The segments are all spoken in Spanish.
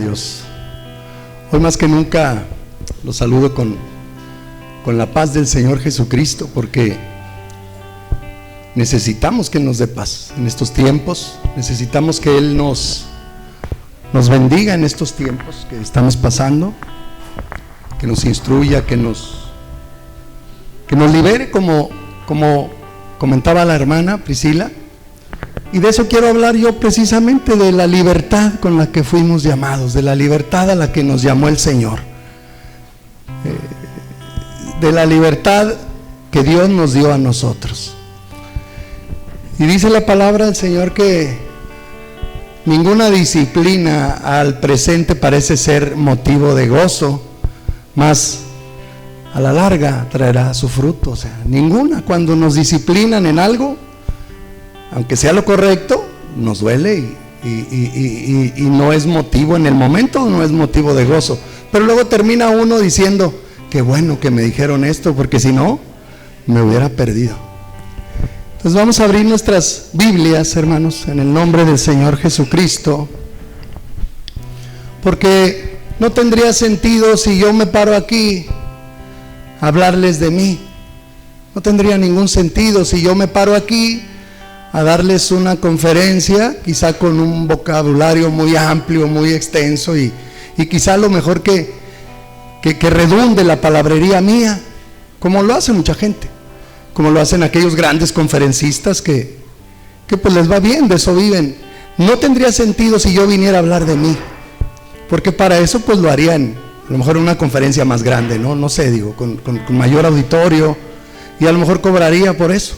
Dios. Hoy más que nunca los saludo con la paz del Señor Jesucristo, porque necesitamos que Él nos dé paz en estos tiempos. Necesitamos que Él nos bendiga en estos tiempos que estamos pasando, que nos instruya, que nos libere, como comentaba la hermana Priscila. Y de eso quiero hablar yo, precisamente de la libertad con la que fuimos llamados, de la libertad a la que nos llamó el Señor, de la libertad que Dios nos dio a nosotros. Y dice la palabra del Señor que ninguna disciplina al presente parece ser motivo de gozo, mas a la larga traerá su fruto. O sea, ninguna. Cuando nos disciplinan en algo, aunque sea lo correcto, nos duele y no es motivo, en el momento no es motivo de gozo, pero luego termina uno diciendo: qué bueno que me dijeron esto, porque si no, me hubiera perdido. Entonces vamos a abrir nuestras Biblias, hermanos, en el nombre del Señor Jesucristo, porque no tendría sentido si yo me paro aquí a hablarles de mí. No tendría ningún sentido si yo me paro aquí a darles una conferencia, quizá con un vocabulario muy amplio, muy extenso, y quizá lo mejor que redunde la palabrería mía, como lo hace mucha gente, como lo hacen aquellos grandes conferencistas que pues les va bien, de eso viven. No tendría sentido si yo viniera a hablar de mí, porque para eso pues lo harían a lo mejor una conferencia más grande, no sé, digo, con mayor auditorio, y a lo mejor cobraría por eso.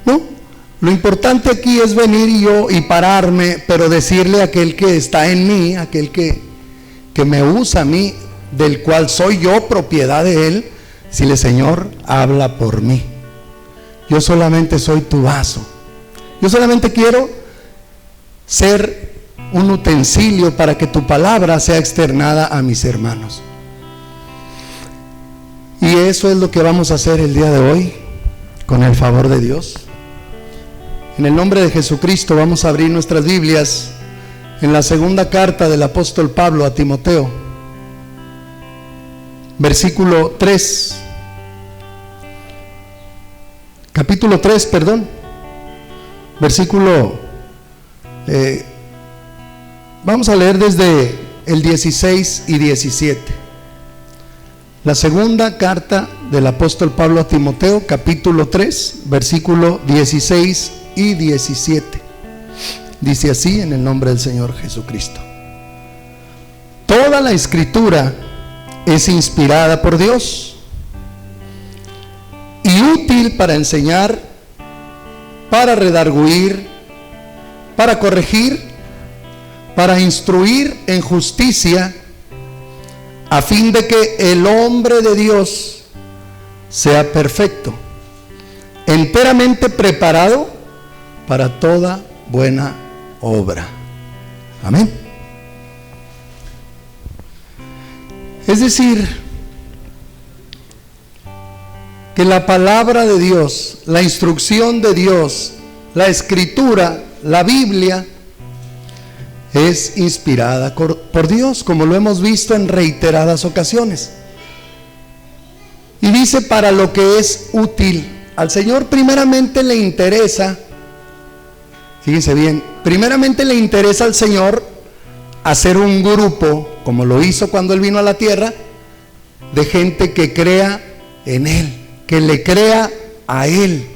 No, lo importante aquí es venir y pararme, pero decirle a aquel que está en mí, aquel que me usa a mí, del cual soy yo propiedad de Él, decirle: Señor, habla por mí. Yo solamente soy tu vaso. Yo solamente quiero ser un utensilio para que tu palabra sea externada a mis hermanos. Y eso es lo que vamos a hacer el día de hoy, con el favor de Dios. En el nombre de Jesucristo vamos a abrir nuestras Biblias en la segunda carta del apóstol Pablo a Timoteo, capítulo 3, versículo, vamos a leer desde el 16 y 17. La segunda carta del apóstol Pablo a Timoteo, capítulo 3, versículo 16 y 17. Dice así, en el nombre del Señor Jesucristo: toda la escritura es inspirada por Dios y útil para enseñar, para redarguir, para corregir, para instruir en justicia, a fin de que el hombre de Dios sea perfecto, enteramente preparado para toda buena obra. Amén. Es decir, que la palabra de Dios, la instrucción de Dios, la escritura, la Biblia, es inspirada por Dios, como lo hemos visto en reiteradas ocasiones. Y dice: para lo que es útil. Al Señor primeramente le interesa, fíjense bien, primeramente le interesa al Señor hacer un grupo, como lo hizo cuando Él vino a la tierra, de gente que crea en Él, que le crea a Él,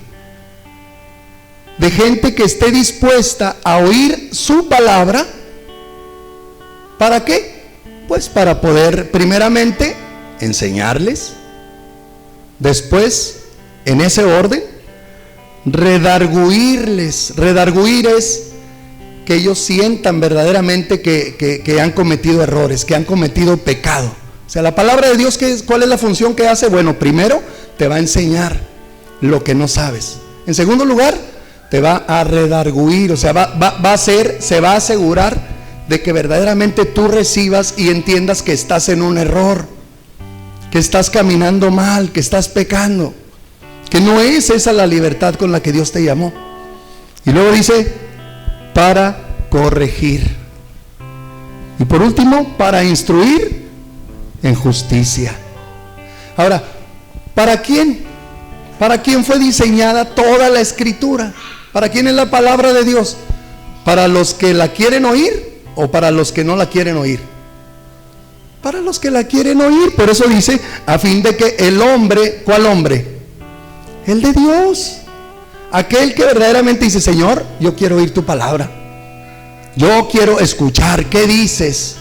de gente que esté dispuesta a oír su palabra. ¿Para qué? Pues para poder primeramente enseñarles, después, en ese orden, redarguirles. Redarguir es que ellos sientan verdaderamente que han cometido errores, que han cometido pecado. O sea, la palabra de Dios, ¿cuál es la función que hace? Bueno, primero te va a enseñar lo que no sabes. En segundo lugar, te va a redarguir, o sea, se va a asegurar de que verdaderamente tú recibas y entiendas que estás en un error, que estás caminando mal, que estás pecando, que no es esa la libertad con la que Dios te llamó. Y luego dice: para corregir. Y por último, para instruir en justicia. Ahora, ¿para quién? ¿Para quién fue diseñada toda la Escritura? ¿Para quién es la palabra de Dios? ¿Para los que la quieren oír o para los que no la quieren oír? Para los que la quieren oír. Por eso dice, a fin de que el hombre, ¿cuál hombre? El de Dios. Aquel que verdaderamente dice, Señor, yo quiero oír tu palabra. Yo quiero escuchar, ¿qué dices?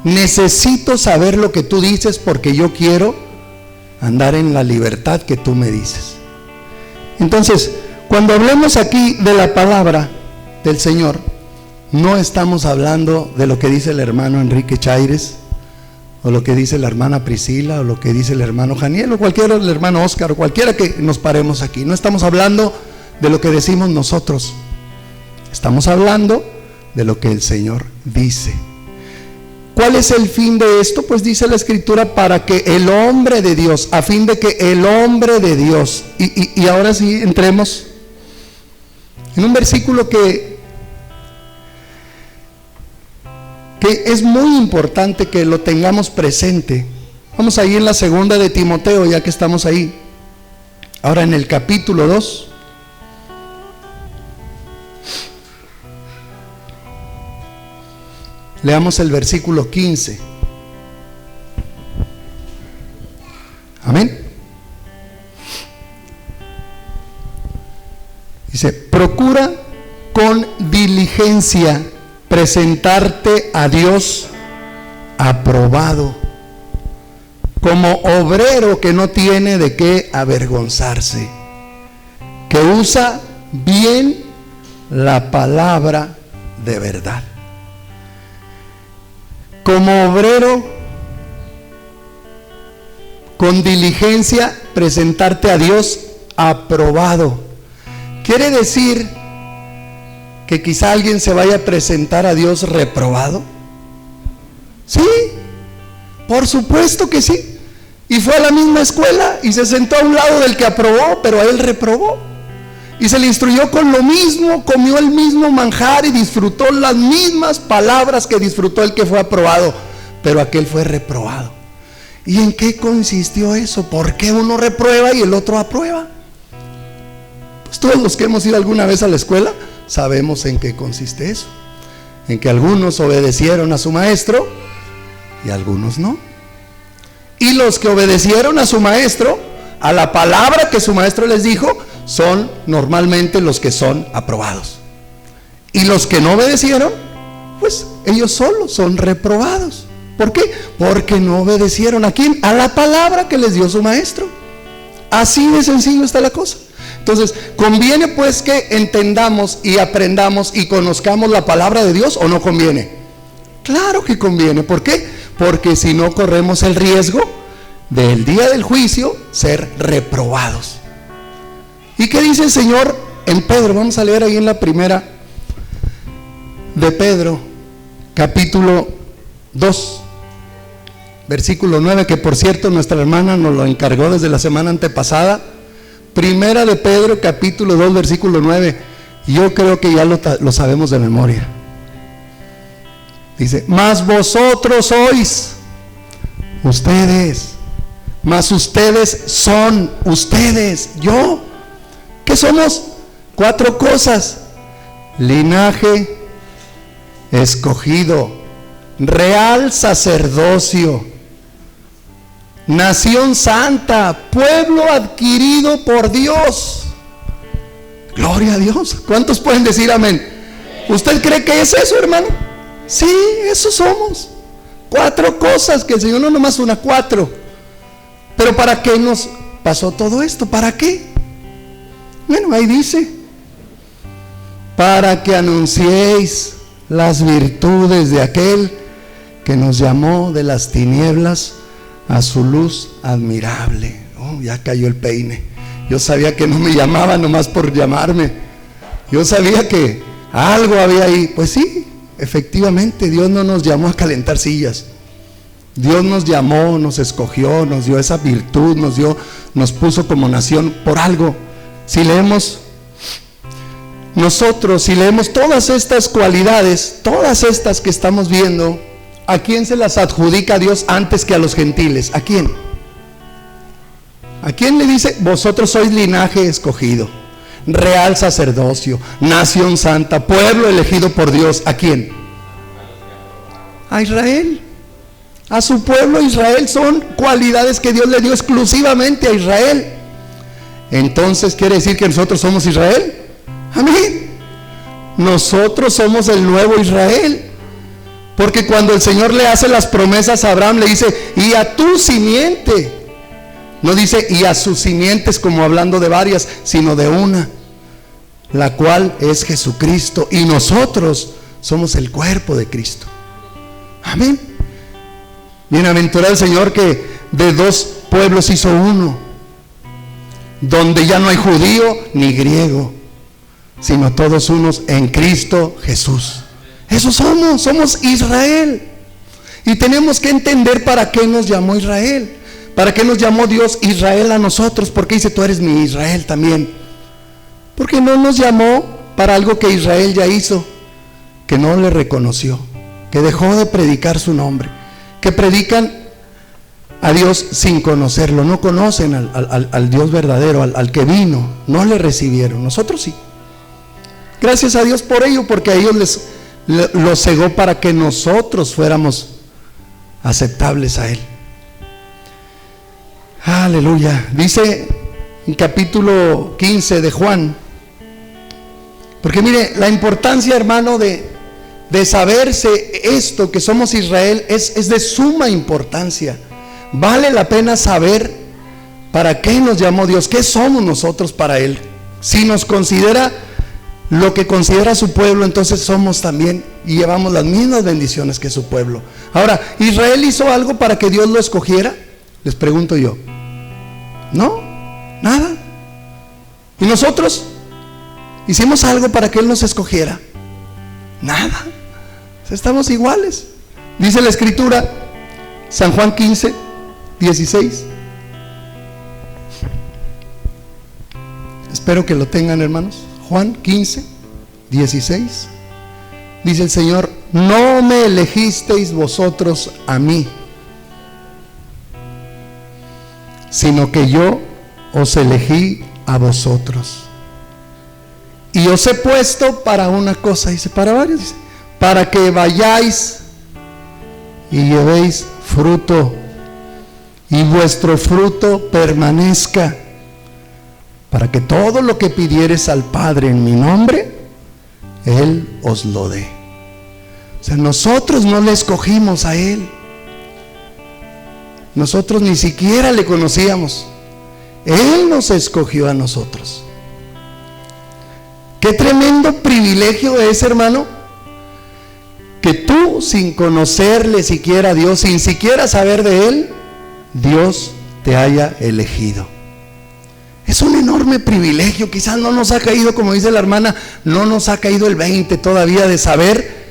Necesito saber lo que tú dices porque yo quiero andar en la libertad que tú me dices. Entonces, cuando hablemos aquí de la palabra del Señor, no estamos hablando de lo que dice el hermano Enrique Chaires, o lo que dice la hermana Priscila, o lo que dice el hermano Janiel, o cualquiera, el hermano Oscar, o cualquiera que nos paremos aquí. No estamos hablando de lo que decimos nosotros. Estamos hablando de lo que el Señor dice. ¿Cuál es el fin de esto? Pues dice la Escritura, para que el hombre de Dios, a fin de que el hombre de Dios, y ahora sí entremos en un versículo que es muy importante que lo tengamos presente. Vamos ahí en la segunda de Timoteo, ya que estamos ahí. Ahora en el capítulo 2. Leamos el versículo 15. Amén. Dice, procura con diligencia presentarte a Dios aprobado, como obrero que no tiene de qué avergonzarse, que usa bien la palabra de verdad. Como obrero, con diligencia, presentarte a Dios aprobado. Quiere decir que quizá alguien se vaya a presentar a Dios reprobado. Sí, por supuesto que sí. Y fue a la misma escuela y se sentó a un lado del que aprobó, pero a él reprobó. Y se le instruyó con lo mismo, comió el mismo manjar y disfrutó las mismas palabras que disfrutó el que fue aprobado, pero aquel fue reprobado. ¿Y en qué consistió eso? ¿Por qué uno reprueba y el otro aprueba? Pues todos los que hemos ido alguna vez a la escuela sabemos en qué consiste eso. En que algunos obedecieron a su maestro y algunos no. Y los que obedecieron a su maestro, a la palabra que su maestro les dijo, son normalmente los que son aprobados. Y los que no obedecieron, pues ellos solos son reprobados. ¿Por qué? Porque no obedecieron. ¿A quién? A la palabra que les dio su maestro. Así de sencillo está la cosa. Entonces, ¿conviene pues que entendamos y aprendamos y conozcamos la palabra de Dios o no conviene? Claro que conviene. ¿Por qué? Porque si no corremos el riesgo del día del juicio ser reprobados. ¿Y qué dice el Señor en Pedro? Vamos a leer ahí en la primera de Pedro, capítulo 2, versículo 9, que por cierto nuestra hermana nos lo encargó desde la semana antepasada. Primera de Pedro, capítulo 2, versículo 9. Yo creo que ya lo sabemos de memoria. Dice, mas vosotros sois, ustedes, mas ustedes son, ustedes, yo. ¿Qué somos? 4 cosas: linaje escogido, real sacerdocio, nación santa, pueblo adquirido por Dios. Gloria a Dios. ¿Cuántos pueden decir amén? ¿Usted cree que es eso, hermano? Sí, eso somos. 4 cosas que el Señor, no nomás una, 4. Pero ¿para qué nos pasó todo esto? ¿Para qué? Bueno, ahí dice, para que anunciéis las virtudes de aquel que nos llamó de las tinieblas a su luz admirable. Oh, ya cayó el peine. Yo sabía que no me llamaban nomás por llamarme. Yo sabía que algo había ahí. Pues sí, efectivamente, Dios no nos llamó a calentar sillas. Dios nos llamó, nos escogió, nos dio esa virtud, nos puso como nación por algo. Si leemos nosotros, si leemos todas estas cualidades, todas estas que estamos viendo, ¿a quién se las adjudica Dios antes que a los gentiles? ¿A quién? ¿A quién le dice, vosotros sois linaje escogido, real sacerdocio, nación santa, pueblo elegido por Dios? ¿A quién? A Israel. A su pueblo Israel. Son cualidades que Dios le dio exclusivamente a Israel. Entonces, ¿quiere decir que nosotros somos Israel? Amén. Nosotros somos el nuevo Israel. Porque cuando el Señor le hace las promesas a Abraham, le dice, y a tu simiente. No dice, y a sus simientes, como hablando de varias, sino de una, la cual es Jesucristo. Y nosotros somos el cuerpo de Cristo. Amén. Bienaventurado el Señor que de dos pueblos hizo uno, donde ya no hay judío ni griego, sino todos unos en Cristo Jesús. Eso somos Israel. Y tenemos que entender para qué nos llamó Israel. ¿Para qué nos llamó Dios Israel a nosotros? Porque dice, tú eres mi Israel también. Porque no nos llamó para algo que Israel ya hizo, que no le reconoció, que dejó de predicar su nombre, que predican a Dios sin conocerlo, no conocen al Dios verdadero, al que vino, no le recibieron. Nosotros sí. Gracias a Dios por ello, porque a ellos los cegó para que nosotros fuéramos aceptables a Él. Aleluya. Dice en capítulo 15 de Juan, porque mire, la importancia, hermano, de saberse esto, que somos Israel, es de suma importancia. Vale la pena saber para qué nos llamó Dios, qué somos nosotros para Él. Si nos considera lo que considera su pueblo, entonces somos también y llevamos las mismas bendiciones que su pueblo. Ahora, ¿Israel hizo algo para que Dios lo escogiera? Les pregunto yo. No, nada. ¿Y nosotros? ¿Hicimos algo para que Él nos escogiera? Nada. Estamos iguales. Dice la Escritura, San Juan 15, 16. Espero que lo tengan, hermanos. Juan 15, 16. Dice el Señor, no me elegisteis vosotros a mí, sino que yo os elegí a vosotros. Y os he puesto para una cosa, dice, para varios, dice, para que vayáis y llevéis fruto, y vuestro fruto permanezca, para que todo lo que pidiereis al Padre en mi nombre, Él os lo dé. O sea, nosotros no le escogimos a Él. Nosotros ni siquiera le conocíamos. Él nos escogió a nosotros. Qué tremendo privilegio es, hermano, que tú, sin conocerle siquiera a Dios, sin siquiera saber de Él, Dios te haya elegido. Es un enorme privilegio. Quizás no nos ha caído, como dice la hermana, no nos ha caído el 20 todavía de saber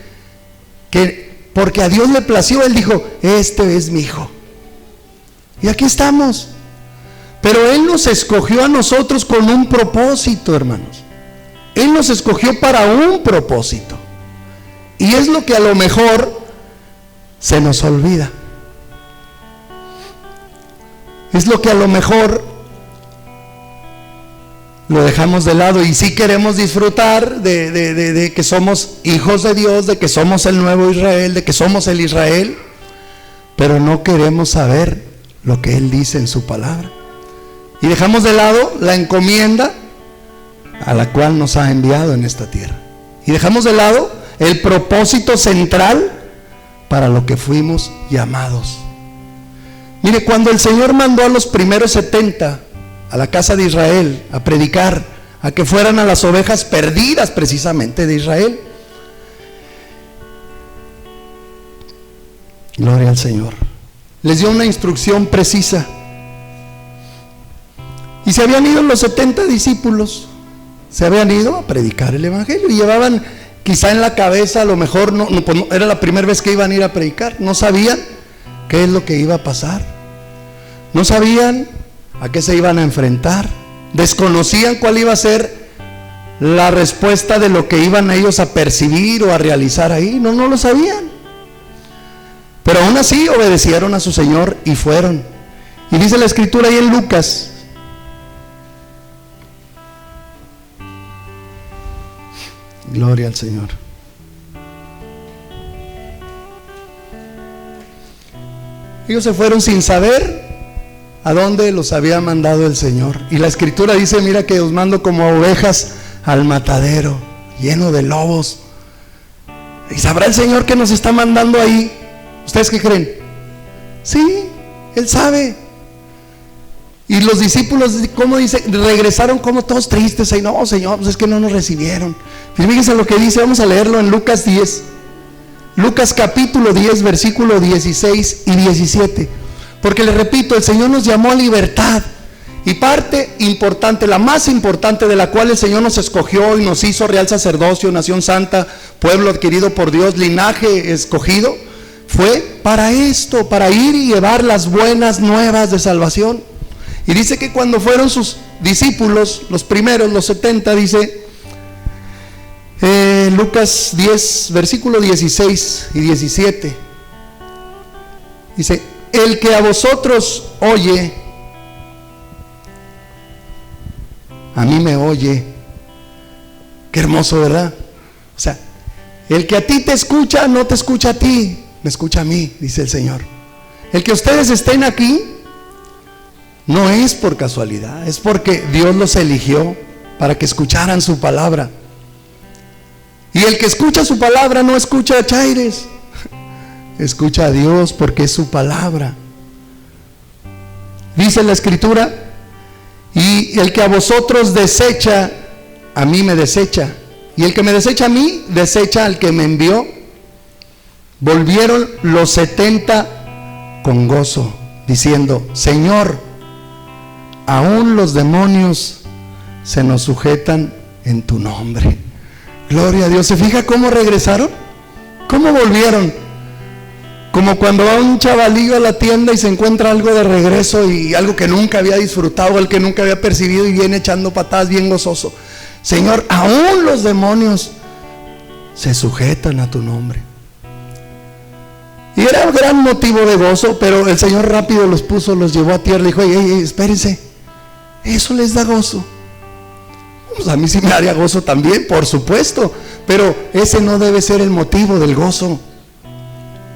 que porque a Dios le plació, Él dijo, este es mi hijo. Y aquí estamos. Pero Él nos escogió a nosotros con un propósito, hermanos. Él nos escogió para un propósito. Y es lo que a lo mejor se nos olvida. Es lo que a lo mejor lo dejamos de lado. Y sí queremos disfrutar de que somos hijos de Dios, de que somos el nuevo Israel, de que somos el Israel. Pero no queremos saber lo que Él dice en su palabra. Y dejamos de lado la encomienda a la cual nos ha enviado en esta tierra. Y dejamos de lado el propósito central para lo que fuimos llamados. Mire, cuando el Señor mandó a los primeros 70 a la casa de Israel a predicar, a que fueran a las ovejas perdidas precisamente de Israel. Gloria al Señor. Les dio una instrucción precisa. Y se habían ido los 70 discípulos. Se habían ido a predicar el evangelio. Y llevaban quizá en la cabeza, a lo mejor pues no, era la primera vez que iban a ir a predicar. No sabían qué es lo que iba a pasar. No sabían a qué se iban a enfrentar. Desconocían cuál iba a ser la respuesta de lo que iban ellos a percibir o a realizar ahí. No lo sabían. Pero aún así obedecieron a su Señor y fueron. Y dice la Escritura ahí en Lucas, gloria al Señor. Ellos se fueron sin saber a dónde los había mandado el Señor. Y la Escritura dice, mira que os mando como ovejas al matadero, lleno de lobos. ¿Y sabrá el Señor que nos está mandando ahí? ¿Ustedes qué creen? Sí, Él sabe. Y los discípulos, ¿cómo dice? Regresaron como todos tristes. Y no, Señor, pues es que no nos recibieron. Fíjense lo que dice, vamos a leerlo en Lucas 10. Lucas capítulo 10, versículo 16 y 17. Porque les repito, el Señor nos llamó a libertad. Y parte importante, la más importante, de la cual el Señor nos escogió y nos hizo real sacerdocio, nación santa, pueblo adquirido por Dios, linaje escogido, fue para esto, para ir y llevar las buenas nuevas de salvación. Y dice que cuando fueron sus discípulos, los primeros, los 70, dice Lucas 10, versículo 16 y 17, dice: el que a vosotros oye, a mí me oye. Qué hermoso, ¿verdad? O sea, el que a ti te escucha, no te escucha a ti, me escucha a mí, dice el Señor. El que ustedes estén aquí no es por casualidad, es porque Dios los eligió para que escucharan su palabra. Y el que escucha su palabra no escucha a Chaires, escucha a Dios, porque es su palabra. Dice la Escritura: y el que a vosotros desecha, a mí me desecha, y el que me desecha a mí, desecha al que me envió. Volvieron los 70 con gozo, diciendo: Señor, aún los demonios se nos sujetan en tu nombre. Gloria a Dios. ¿Se fija cómo regresaron? ¿Cómo volvieron? Como cuando va un chavalillo a la tienda y se encuentra algo de regreso, y algo que nunca había disfrutado, el que nunca había percibido, y viene echando patadas bien gozoso. Señor, aún los demonios se sujetan a tu nombre. Y era un gran motivo de gozo, pero el Señor rápido los puso, los llevó a tierra. Dijo: ey, espérense, eso les da gozo. Pues a mí sí me daría gozo también, por supuesto, pero ese no debe ser el motivo del gozo.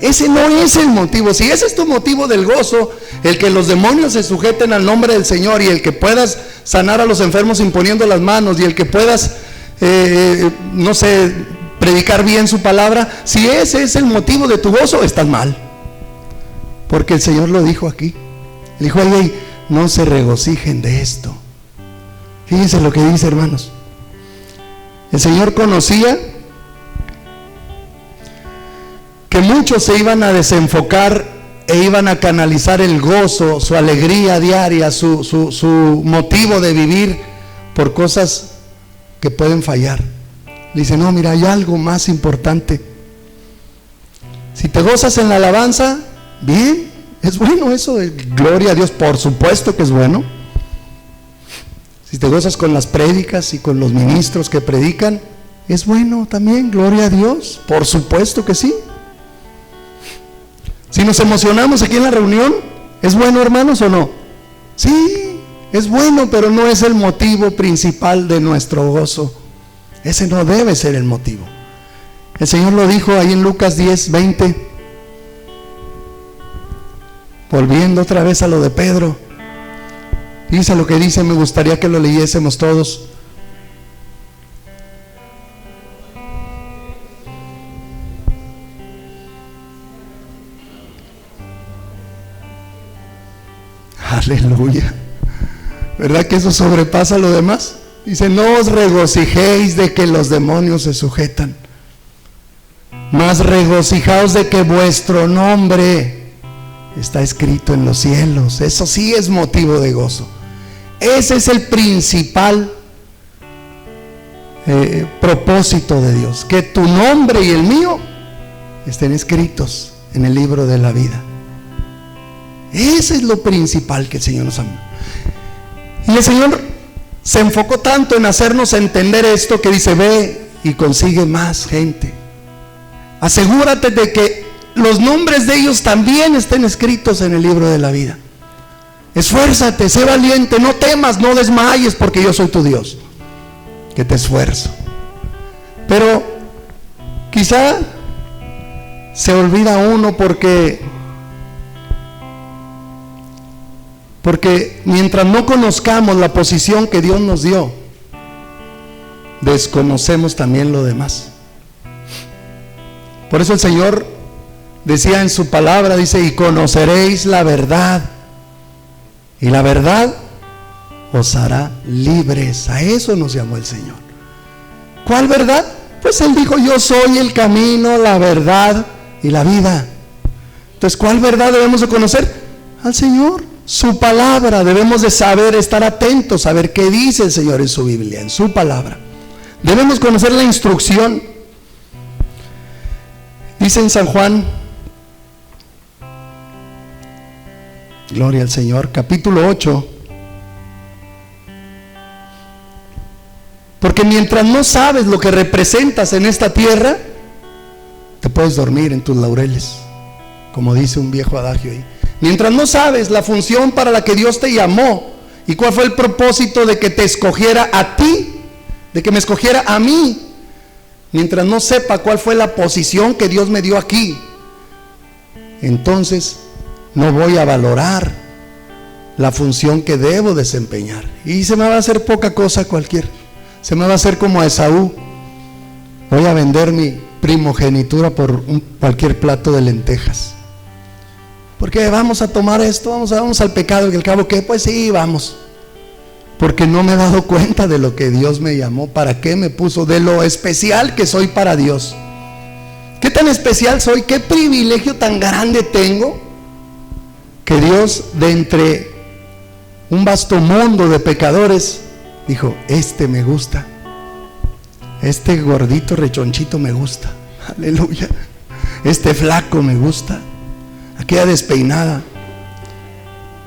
Ese no es el motivo. Si ese es tu motivo del gozo, el que los demonios se sujeten al nombre del Señor, y el que puedas sanar a los enfermos imponiendo las manos, y el que puedas no sé, predicar bien su palabra, si ese es el motivo de tu gozo, estás mal, porque el Señor lo dijo aquí. Dijo: ay, no se regocijen de esto. Fíjense lo que dice, hermanos. El Señor conocía que muchos se iban a desenfocar e iban a canalizar el gozo, su alegría diaria, su motivo de vivir, por cosas que pueden fallar. Le dice: no, mira, hay algo más importante. Si te gozas en la alabanza, bien, es bueno eso, gloria a Dios, por supuesto que es bueno. Si te gozas con las prédicas y con los ministros que predican, es bueno también, gloria a Dios, por supuesto que sí. Si nos emocionamos aquí en la reunión, ¿es bueno, hermanos, o no? Sí, es bueno, pero no es el motivo principal de nuestro gozo. Ese no debe ser el motivo. El Señor lo dijo ahí en Lucas 10, 20. Volviendo otra vez a lo de Pedro. Dice lo que dice, me gustaría que lo leyésemos todos. Aleluya. ¿Verdad que eso sobrepasa lo demás? Dice: no os regocijéis de que los demonios se sujetan, mas regocijaos de que vuestro nombre está escrito en los cielos. Eso sí es motivo de gozo. Ese es el principal propósito de Dios, que tu nombre y el mío estén escritos en el libro de la vida. Ese es lo principal que el Señor nos ama. Y el Señor se enfocó tanto en hacernos entender esto que dice: ve y consigue más gente. Asegúrate de que los nombres de ellos también estén escritos en el libro de la vida. Esfuérzate, sé valiente, no temas, no desmayes, porque yo soy tu Dios, que te esfuerzo. Pero quizá se olvida uno porque mientras no conozcamos la posición que Dios nos dio, desconocemos también lo demás. Por eso el Señor decía en su palabra, dice: y conoceréis la verdad, y la verdad os hará libres. A eso nos llamó el Señor. ¿Cuál verdad? Pues Él dijo: yo soy el camino, la verdad y la vida. Entonces, ¿cuál verdad debemos de conocer? Al Señor, su palabra. Debemos de saber, estar atentos, saber qué dice el Señor en su Biblia, en su palabra. Debemos conocer la instrucción. Dice en San Juan, gloria al Señor, capítulo 8: porque mientras no sabes lo que representas en esta tierra, te puedes dormir en tus laureles, como dice un viejo adagio ahí. Mientras no sabes la función para la que Dios te llamó y cuál fue el propósito de que te escogiera a ti, de que me escogiera a mí, mientras no sepa cuál fue la posición que Dios me dio aquí, entonces no voy a valorar la función que debo desempeñar, y se me va a hacer poca cosa cualquier. Se me va a hacer como a Esaú: voy a vender mi primogenitura por cualquier plato de lentejas, porque vamos a tomar esto, vamos al pecado, y al cabo que pues sí, vamos, porque no me he dado cuenta de lo que Dios me llamó, para qué me puso, de lo especial que soy para Dios. ¿Qué tan especial soy? ¿Qué privilegio tan grande tengo? Que Dios, de entre un vasto mundo de pecadores, dijo: este me gusta, este gordito rechonchito me gusta, aleluya, este flaco me gusta, aquella despeinada,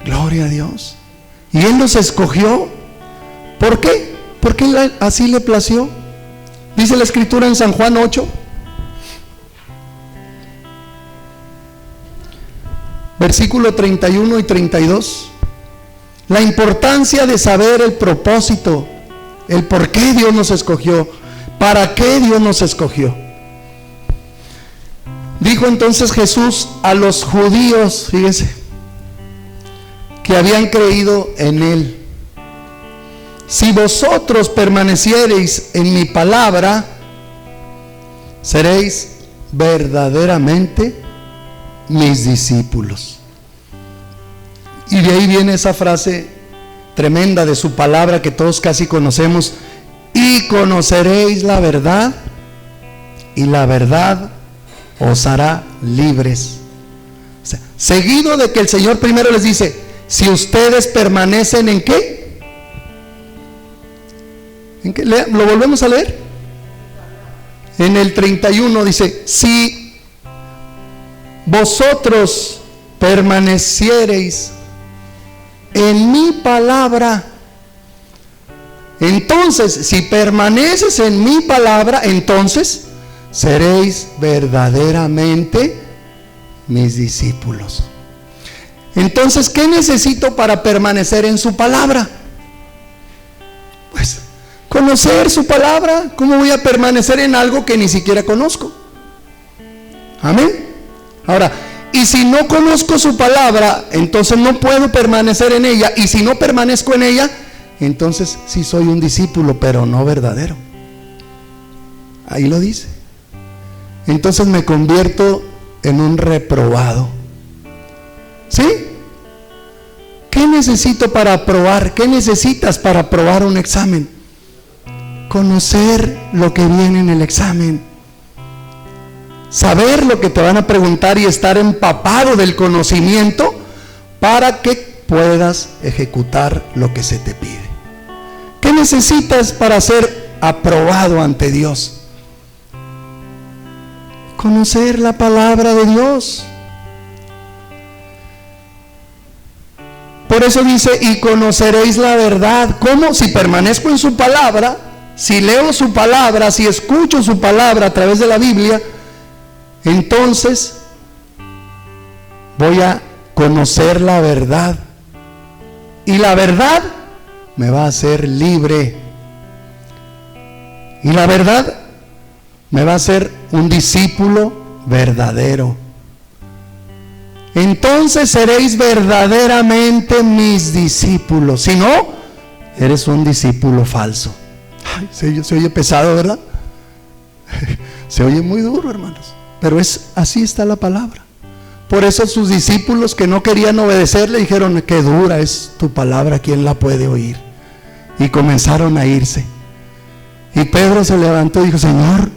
gloria a Dios. Y Él los escogió. ¿Por qué? Porque Él así le plació. Dice la Escritura en San Juan 8, versículo 31 y 32, la importancia de saber el propósito, el por qué Dios nos escogió, para qué Dios nos escogió. Dijo entonces Jesús a los judíos, fíjense, que habían creído en Él: si vosotros permaneciereis en mi palabra, seréis verdaderamente mis discípulos. Y de ahí viene esa frase tremenda de su palabra que todos casi conocemos: y conoceréis la verdad, y la verdad os hará libres. O sea, seguido de que el Señor primero les dice: si ustedes permanecen en ¿qué? ¿En qué? ¿Lo volvemos a leer? En el 31 dice: si vosotros permaneciereis en mi palabra, entonces, si permaneces en mi palabra, entonces seréis verdaderamente mis discípulos. Entonces, ¿qué necesito para permanecer en su palabra? Pues conocer su palabra. ¿Cómo voy a permanecer en algo que ni siquiera conozco? Amén. Ahora, y si no conozco su palabra, entonces no puedo permanecer en ella. Y si no permanezco en ella, entonces sí soy un discípulo, pero no verdadero. Ahí lo dice. Entonces me convierto en un reprobado. ¿Sí? ¿Qué necesito para aprobar? ¿Qué necesitas para aprobar un examen? Conocer lo que viene en el examen, saber lo que te van a preguntar y estar empapado del conocimiento para que puedas ejecutar lo que se te pide. ¿Qué necesitas para ser aprobado ante Dios? Conocer la palabra de Dios. Por eso dice, y conoceréis la verdad. ¿Cómo? Si permanezco en su palabra, si leo su palabra, si escucho su palabra a través de la Biblia, entonces voy a conocer la verdad. Y la verdad me va a hacer libre. Y la verdad me va a hacer un discípulo verdadero. Entonces seréis verdaderamente mis discípulos. Si no, eres un discípulo falso. Ay, se oye pesado, ¿verdad? Se oye muy duro, hermanos. Pero así está la palabra. Por eso sus discípulos que no querían obedecerle dijeron, qué dura es tu palabra, ¿quién la puede oír? Y comenzaron a irse. Y Pedro se levantó y dijo, Señor,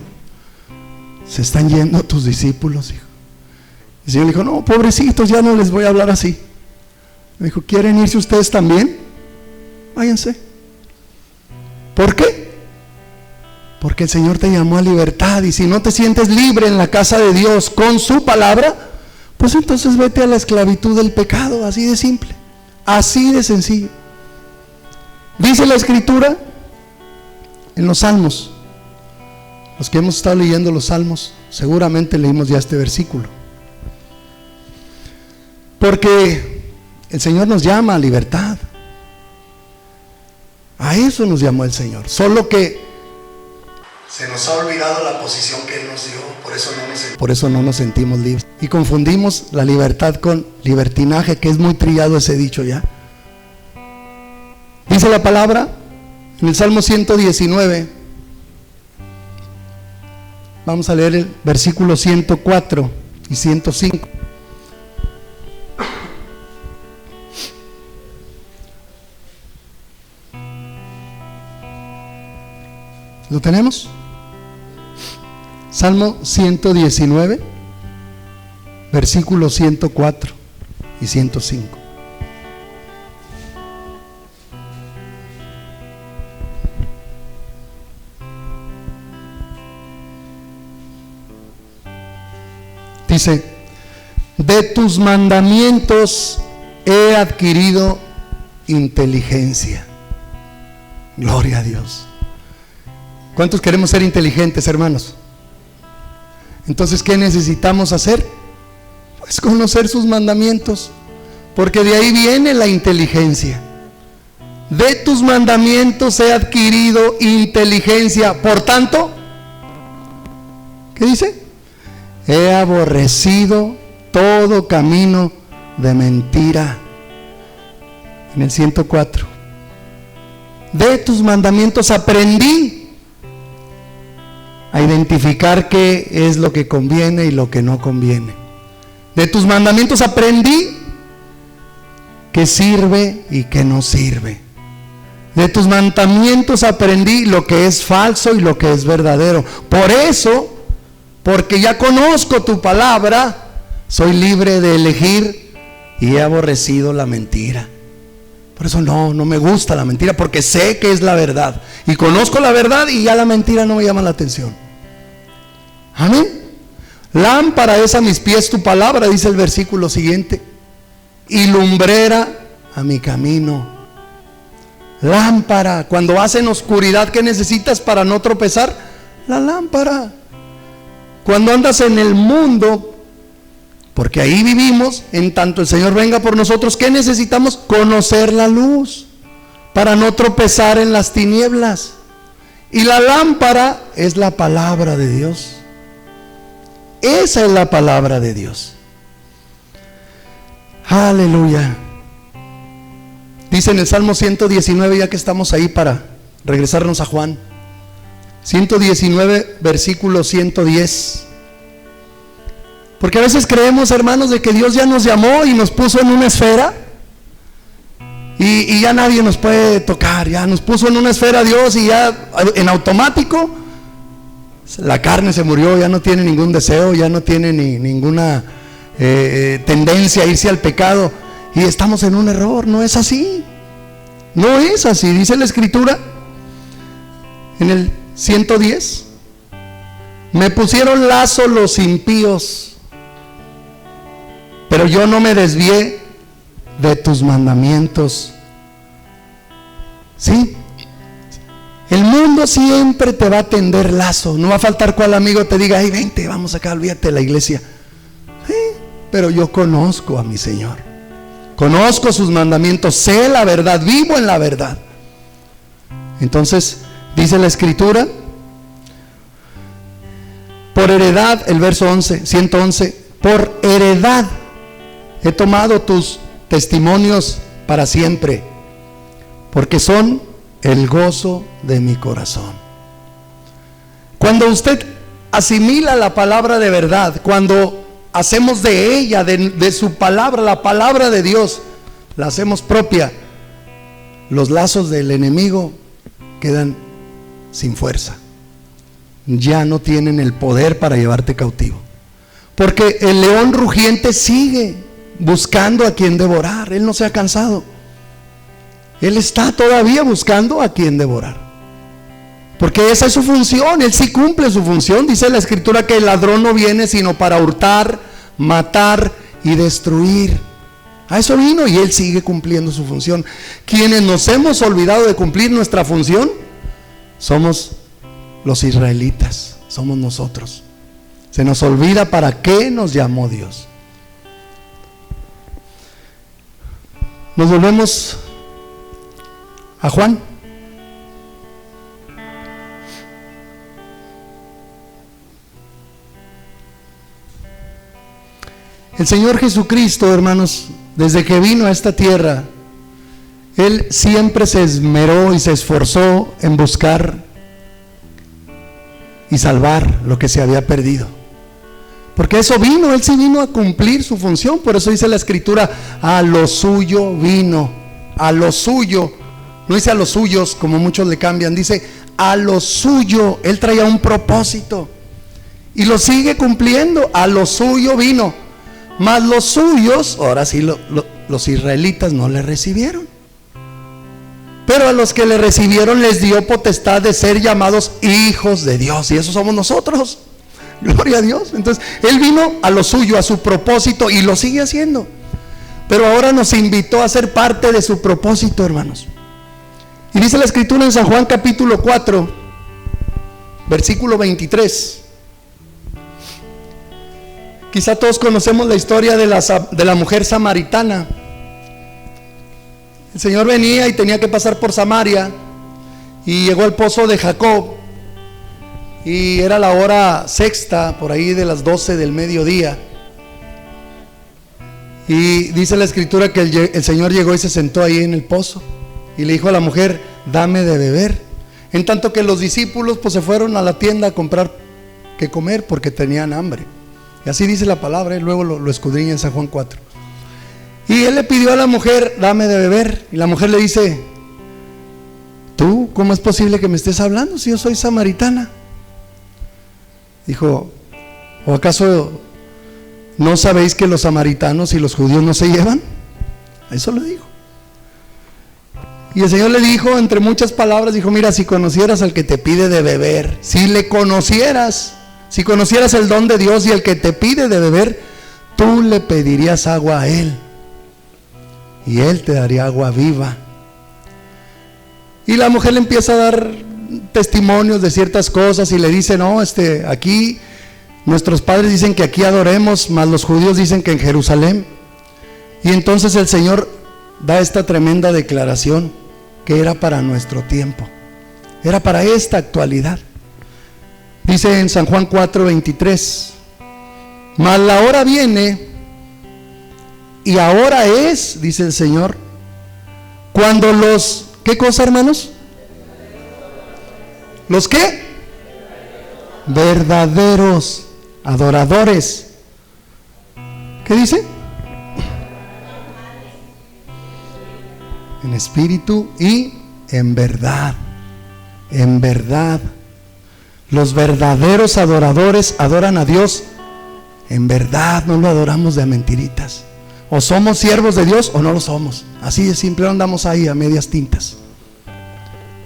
se están yendo tus discípulos, hijo. Y el Señor le dijo, no, pobrecitos, ya no les voy a hablar así. Le dijo, ¿quieren irse ustedes también? Váyanse. ¿Por qué? Porque el Señor te llamó a libertad, y si no te sientes libre en la casa de Dios con su palabra, pues entonces vete a la esclavitud del pecado, así de simple, así de sencillo. Dice la Escritura en los Salmos, los que hemos estado leyendo los Salmos, seguramente leímos ya este versículo. Porque el Señor nos llama a libertad. A eso nos llamó el Señor. Solo que se nos ha olvidado la posición que Él nos dio. Por eso no nos sentimos libres. Y confundimos la libertad con libertinaje, que es muy trillado ese dicho ya. Dice la palabra en el Salmo 119. Vamos a leer el versículo 104 y 105. ¿Lo tenemos? Salmo 119, versículos 104 y 105. Dice, de tus mandamientos he adquirido inteligencia. Gloria a Dios. ¿Cuántos queremos ser inteligentes, hermanos? Entonces, ¿qué necesitamos hacer? Pues conocer sus mandamientos, porque de ahí viene la inteligencia. De tus mandamientos he adquirido inteligencia. Por tanto, ¿qué dice? He aborrecido todo camino de mentira. En el 104. De tus mandamientos aprendí a identificar qué es lo que conviene y lo que no conviene. De tus mandamientos aprendí qué sirve y qué no sirve. De tus mandamientos aprendí lo que es falso y lo que es verdadero. Por eso, porque ya conozco tu palabra, soy libre de elegir y he aborrecido la mentira. Por eso no me gusta la mentira, porque sé que es la verdad. Y conozco la verdad y ya la mentira no me llama la atención. Amén. Lámpara es a mis pies tu palabra, dice el versículo siguiente, y lumbrera a mi camino. Lámpara, cuando vas en oscuridad, ¿qué necesitas para no tropezar? La lámpara. Cuando andas en el mundo, porque ahí vivimos, en tanto el Señor venga por nosotros, ¿qué necesitamos? Conocer la luz, para no tropezar en las tinieblas. Y la lámpara es la palabra de Dios. Esa es la palabra de Dios. Aleluya. Dice en el Salmo 119, ya que estamos ahí para regresarnos a Juan, 119, versículo 110. Porque a veces creemos, hermanos, de que Dios ya nos llamó y nos puso en una esfera y ya nadie nos puede tocar. Ya nos puso en una esfera Dios y ya en automático la carne se murió, ya no tiene ningún deseo, ya no tiene ninguna tendencia a irse al pecado, y estamos en un error. No es así, no es así. Dice la Escritura en el 110, me pusieron lazo los impíos, pero yo no me desvié de tus mandamientos. ¿Sí? El mundo siempre te va a tender lazo. No va a faltar cual amigo te diga, ay, vente, vamos acá, olvídate de la iglesia. Sí, pero yo conozco a mi Señor, conozco sus mandamientos, sé la verdad, vivo en la verdad. Entonces, dice la Escritura, por heredad, el verso 111, por heredad he tomado tus testimonios para siempre, porque son el gozo de mi corazón. Cuando usted asimila la palabra de verdad, cuando hacemos de ella, de su palabra, la palabra de Dios, la hacemos propia, los lazos del enemigo quedan sin fuerza. Ya no tienen el poder para llevarte cautivo, porque el león rugiente sigue buscando a quien devorar. Él no se ha cansado. Él está todavía buscando a quien devorar, porque esa es su función. Él sí cumple su función. Dice la Escritura que el ladrón no viene sino para hurtar, matar y destruir. A eso vino, y Él sigue cumpliendo su función. Quienes nos hemos olvidado de cumplir nuestra función somos los israelitas, somos nosotros. Se nos olvida para qué nos llamó Dios. Nos volvemos a Juan. El Señor Jesucristo, hermanos, desde que vino a esta tierra, Él siempre se esmeró y se esforzó en buscar y salvar lo que se había perdido. Porque eso vino, Él sí vino a cumplir su función. Por eso dice la Escritura, a lo suyo vino, a lo suyo. No dice a los suyos, como muchos le cambian, dice a lo suyo. Él traía un propósito y lo sigue cumpliendo. A lo suyo vino, mas los suyos, ahora sí, los israelitas no le recibieron. Pero a los que le recibieron les dio potestad de ser llamados hijos de Dios, y eso somos nosotros. Gloria a Dios. Entonces Él vino a lo suyo, a su propósito, y lo sigue haciendo. Pero ahora nos invitó a ser parte de su propósito, hermanos. Y dice la Escritura en San Juan capítulo 4, versículo 23. Quizá todos conocemos la historia de la mujer samaritana. El Señor venía y tenía que pasar por Samaria, y llegó al pozo de Jacob, y era la hora sexta, por ahí de las 12 del mediodía. Y dice la Escritura que el Señor llegó y se sentó ahí en el pozo, y le dijo a la mujer, dame de beber. En tanto que los discípulos pues se fueron a la tienda a comprar que comer porque tenían hambre. Y así dice la palabra, luego lo escudriña en San Juan 4. Y él le pidió a la mujer, dame de beber. Y la mujer le dice, ¿tú cómo es posible que me estés hablando si yo soy samaritana? Dijo, ¿o acaso no sabéis que los samaritanos y los judíos no se llevan? Eso le dijo. Y el Señor le dijo, entre muchas palabras, dijo, mira, si conocieras al que te pide de beber, si le conocieras, si conocieras el don de Dios y el que te pide de beber, tú le pedirías agua a Él, y Él te daría agua viva. Y la mujer le empieza a dar testimonios de ciertas cosas, y le dice, no, aquí nuestros padres dicen que aquí adoremos, mas los judíos dicen que en Jerusalén. Y entonces el Señor da esta tremenda declaración, que era para nuestro tiempo, era para esta actualidad. Dice en San Juan 4:23, mas la hora viene, y ahora es, dice el Señor, cuando los, ¿qué cosa, hermanos? ¿Los qué? Verdaderos adoradores. ¿Qué dice? En espíritu y en verdad. En verdad. Los verdaderos adoradores adoran a Dios en verdad, no lo adoramos de mentiritas. O somos siervos de Dios o no lo somos. Así de simple, andamos ahí a medias tintas.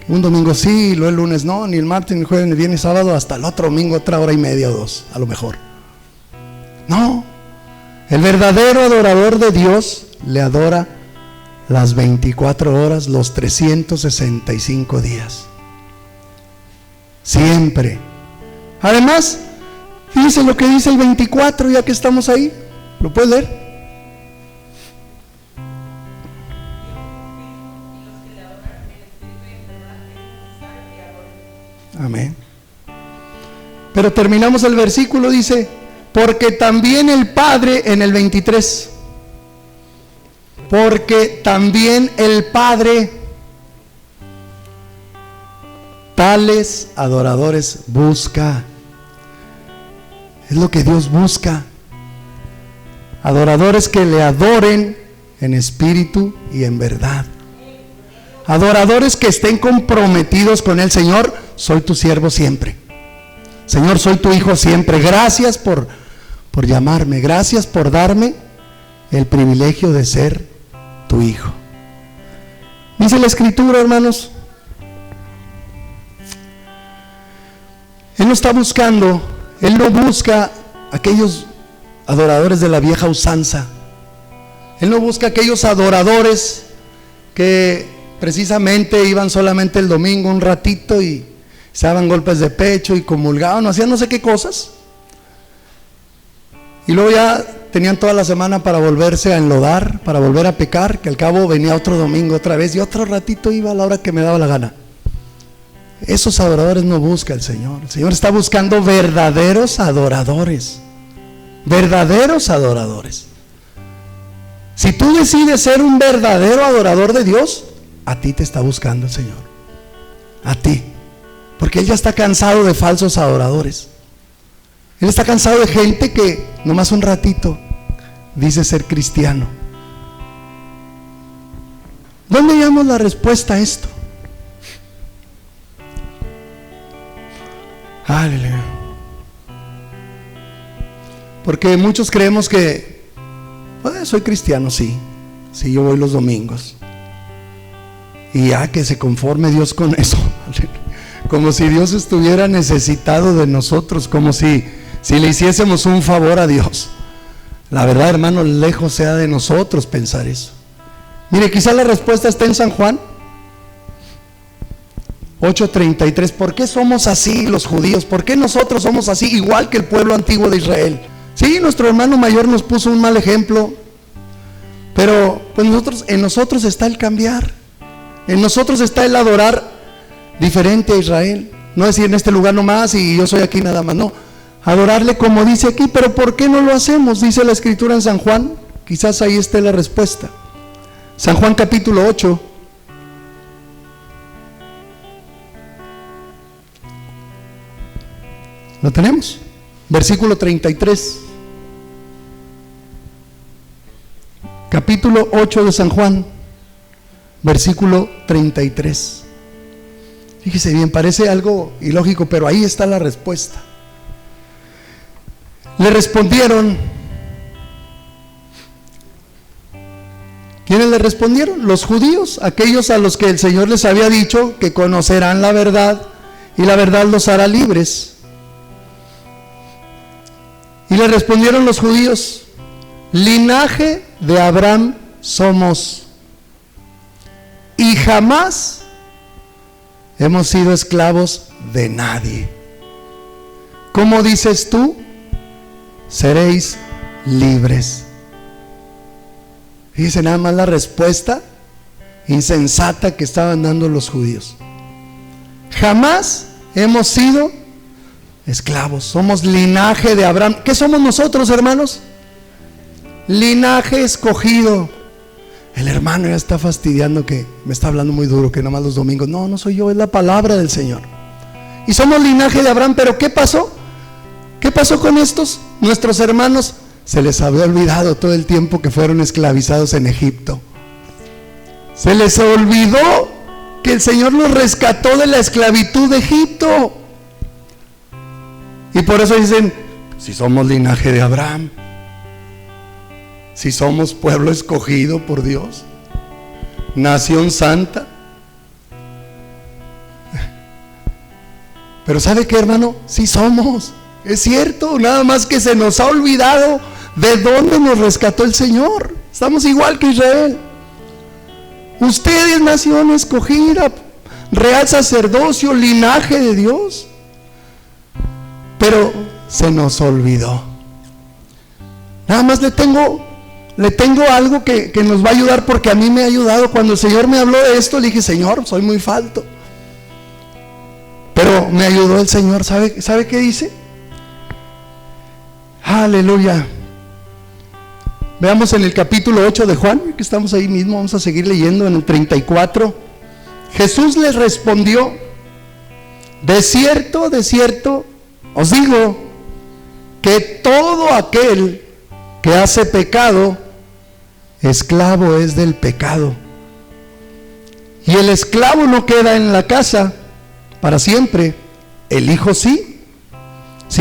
Un domingo sí, luego el lunes no, ni el martes, ni el jueves, ni el viernes, sábado, hasta el otro domingo, otra hora y media o dos, a lo mejor. No, el verdadero adorador de Dios le adora las 24 horas, los 365 días. Siempre. Además, fíjense lo que dice el 24, ya que estamos ahí. ¿Lo puedes leer? Amén. Pero terminamos el versículo, dice, porque también el Padre, en el 23, porque también el Padre tales adoradores busca. Es lo que Dios busca. Adoradores que le adoren en espíritu y en verdad. Adoradores que estén comprometidos con el Señor. Soy tu siervo siempre. Señor, soy tu hijo siempre. Gracias por llamarme. Gracias por darme el privilegio de ser tu hijo. Dice la Escritura, hermanos, Él no está buscando, Él no busca aquellos adoradores de la vieja usanza. Él no busca aquellos adoradores que precisamente iban solamente el domingo un ratito y se daban golpes de pecho y comulgaban, hacían no sé qué cosas, y luego ya tenían toda la semana para volverse a enlodar, para volver a pecar, que al cabo venía otro domingo otra vez y otro ratito iba a la hora que me daba la gana. Esos adoradores no busca el Señor. El Señor está buscando verdaderos adoradores. Verdaderos adoradores. Si tú decides ser un verdadero adorador de Dios, a ti te está buscando el Señor. A ti. Porque Él ya está cansado de falsos adoradores. Él está cansado de gente que nomás un ratito dice ser cristiano. ¿Dónde hallamos la respuesta a esto? Aleluya. Porque muchos creemos que soy cristiano, sí, yo voy los domingos, y ya que se conforme Dios con eso. Como si Dios estuviera necesitado de nosotros, como si le hiciésemos un favor a Dios. La verdad, hermano, lejos sea de nosotros pensar eso. Mire, quizá la respuesta está en San Juan 8:33. ¿Por qué somos así los judíos? ¿Por qué nosotros somos así, igual que el pueblo antiguo de Israel? Sí, nuestro hermano mayor nos puso un mal ejemplo, pero pues en nosotros está el cambiar. En nosotros está el adorar diferente a Israel. No decir en este lugar nomás y yo soy aquí nada más, no. Adorarle como dice aquí. Pero ¿por qué no lo hacemos? Dice la Escritura en San Juan. Quizás ahí esté la respuesta. San Juan capítulo 8. ¿Lo tenemos? Versículo 33. Capítulo 8 de San Juan, versículo 33. Fíjese bien, parece algo ilógico, pero ahí está la respuesta. Le respondieron. ¿Quiénes le respondieron? Los judíos, aquellos a los que el Señor les había dicho que conocerán la verdad y la verdad los hará libres. Y le respondieron los judíos: linaje de Abraham somos, y jamás hemos sido esclavos de nadie. ¿Cómo dices tú? Seréis libres. Fíjense nada más la respuesta insensata que estaban dando los judíos. Jamás hemos sido esclavos, somos linaje de Abraham. ¿Qué somos nosotros, hermanos? Linaje escogido. El hermano ya está fastidiando, que me está hablando muy duro, que nomás los domingos. No, no soy yo, es la palabra del Señor. Y somos linaje de Abraham. Pero ¿qué pasó? ¿Qué pasó con estos? Nuestros hermanos, se les había olvidado todo el tiempo que fueron esclavizados en Egipto. Se les olvidó que el Señor los rescató de la esclavitud de Egipto. Y por eso dicen: si somos linaje de Abraham, si somos pueblo escogido por Dios, nación santa. Pero ¿sabe qué, hermano? Sí somos, es cierto, nada más que se nos ha olvidado de dónde nos rescató el Señor. Estamos igual que Israel. Ustedes, nación escogida, real sacerdocio, linaje de Dios. Pero se nos olvidó. Nada más le tengo algo que nos va a ayudar, porque a mí me ha ayudado. Cuando el Señor me habló de esto, le dije: Señor, soy muy falto. Pero me ayudó el Señor. ¿Sabe qué dice? Aleluya. Veamos en el capítulo 8 de Juan, que estamos ahí mismo, vamos a seguir leyendo en el 34. Jesús les respondió: de cierto, os digo que todo aquel que hace pecado, esclavo es del pecado. Y el esclavo no queda en la casa para siempre, el Hijo sí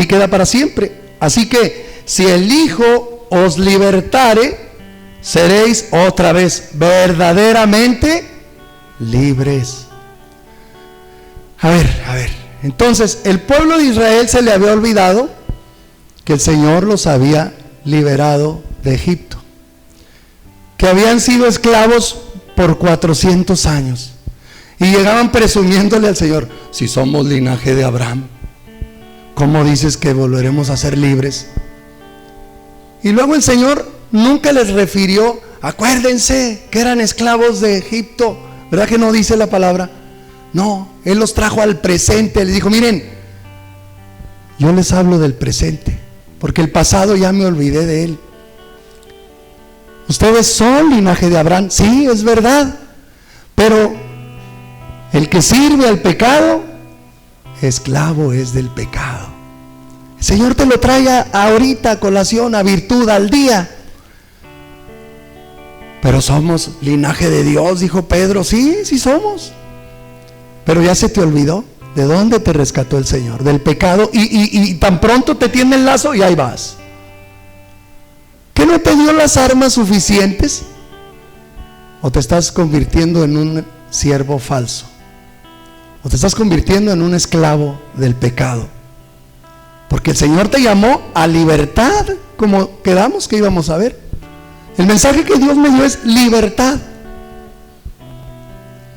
queda para siempre. Así que si el Hijo os libertare, seréis otra vez verdaderamente libres. A ver, entonces el pueblo de Israel se le había olvidado que el Señor los había liberado de Egipto, que habían sido esclavos por 400 años, y llegaban presumiéndole al Señor: si somos linaje de Abraham, ¿cómo dices que volveremos a ser libres? Y luego el Señor nunca les refirió: acuérdense que eran esclavos de Egipto, ¿verdad que no dice la palabra? No, Él los trajo al presente. Les dijo: miren, yo les hablo del presente, porque el pasado ya me olvidé de él. Ustedes son linaje de Abraham, sí, es verdad, pero el que sirve al pecado, esclavo es del pecado. El Señor te lo trae ahorita a colación, a virtud, al día. Pero somos linaje de Dios, dijo Pedro. Sí somos. Pero ya se te olvidó de dónde te rescató el Señor, del pecado, y tan pronto te tiene el lazo y ahí vas. ¿Qué no te dio las armas suficientes? ¿O te estás convirtiendo en un siervo falso? ¿O te estás convirtiendo en un esclavo del pecado? Porque el Señor te llamó a libertad, como quedamos que íbamos a ver. El mensaje que Dios me dio es libertad.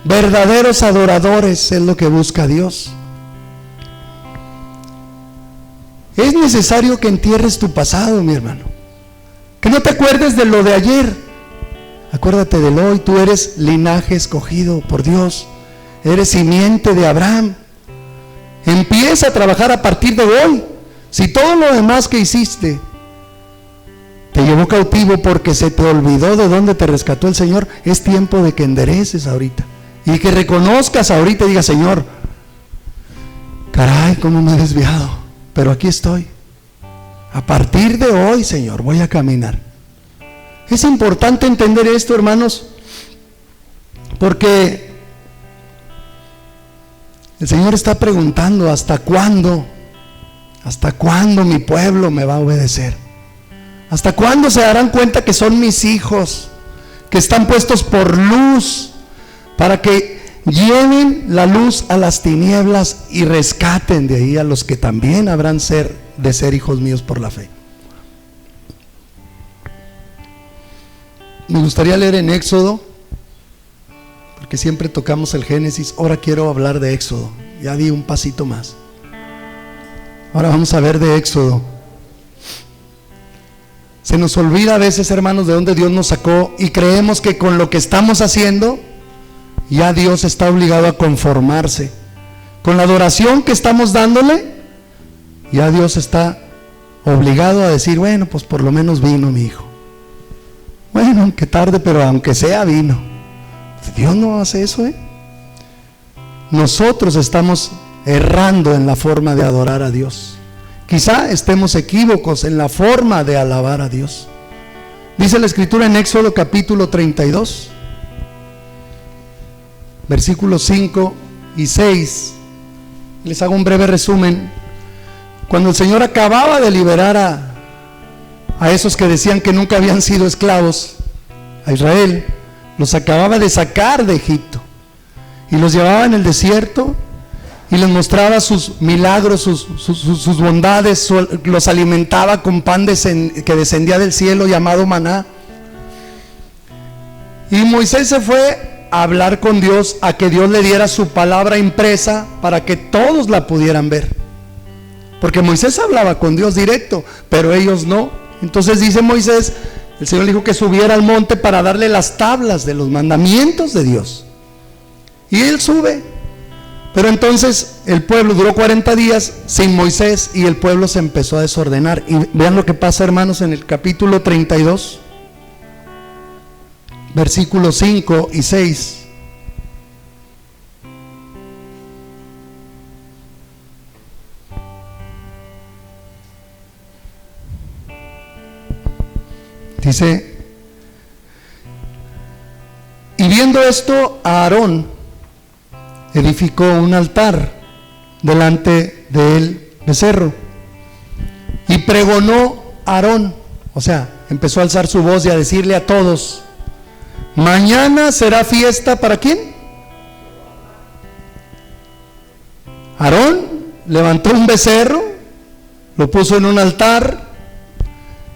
Verdaderos adoradores es lo que busca Dios. Es necesario que entierres tu pasado, mi hermano. Que no te acuerdes de lo de ayer. Acuérdate del hoy. Tú eres linaje escogido por Dios. Eres simiente de Abraham. Empieza a trabajar a partir de hoy. Si todo lo demás que hiciste te llevó cautivo porque se te olvidó de dónde te rescató el Señor, es tiempo de que endereces ahorita. Y que reconozcas ahorita y digas: Señor, caray, cómo me he desviado, pero aquí estoy. A partir de hoy, Señor, voy a caminar. Es importante entender esto, hermanos, porque el Señor está preguntando: ¿hasta cuándo? ¿Hasta cuándo mi pueblo me va a obedecer? ¿Hasta cuándo se darán cuenta que son mis hijos, que están puestos por luz, para que lleven la luz a las tinieblas y rescaten de ahí a los que también habrán de ser hijos míos por la fe? Me gustaría leer en Éxodo, porque siempre tocamos el Génesis. Ahora quiero hablar de Éxodo. Ya di un pasito más. Ahora vamos a ver de Éxodo. Se nos olvida a veces, hermanos, de dónde Dios nos sacó, y creemos que con lo que estamos haciendo ya Dios está obligado a conformarse. Con la adoración que estamos dándole, ya Dios está obligado a decir: bueno, pues por lo menos vino mi hijo. Bueno, aunque tarde, pero aunque sea, vino. Dios no hace eso, Nosotros estamos errando en la forma de adorar a Dios. Quizá estemos equívocos en la forma de alabar a Dios. Dice la Escritura en Éxodo capítulo 32, versículos 5 y 6. Les hago un breve resumen. Cuando el Señor acababa de liberar a esos que decían que nunca habían sido esclavos, a Israel, los acababa de sacar de Egipto y los llevaba en el desierto y les mostraba sus milagros, sus bondades, los alimentaba con pan que descendía del cielo llamado maná. Y Moisés se fue a hablar con Dios, a que Dios le diera su palabra impresa para que todos la pudieran ver. Porque Moisés hablaba con Dios directo, pero ellos no. Entonces dice Moisés, el Señor le dijo que subiera al monte para darle las tablas de los mandamientos de Dios. Y él sube. Pero entonces el pueblo duró 40 días sin Moisés y el pueblo se empezó a desordenar. Y vean lo que pasa, hermanos, en el capítulo 32, versículos 5 y 6. Dice: y viendo esto, Aarón edificó un altar delante del becerro y pregonó Aarón, o sea, empezó a alzar su voz y a decirle a todos: mañana será fiesta. ¿Para quién? Aarón levantó un becerro, lo puso en un altar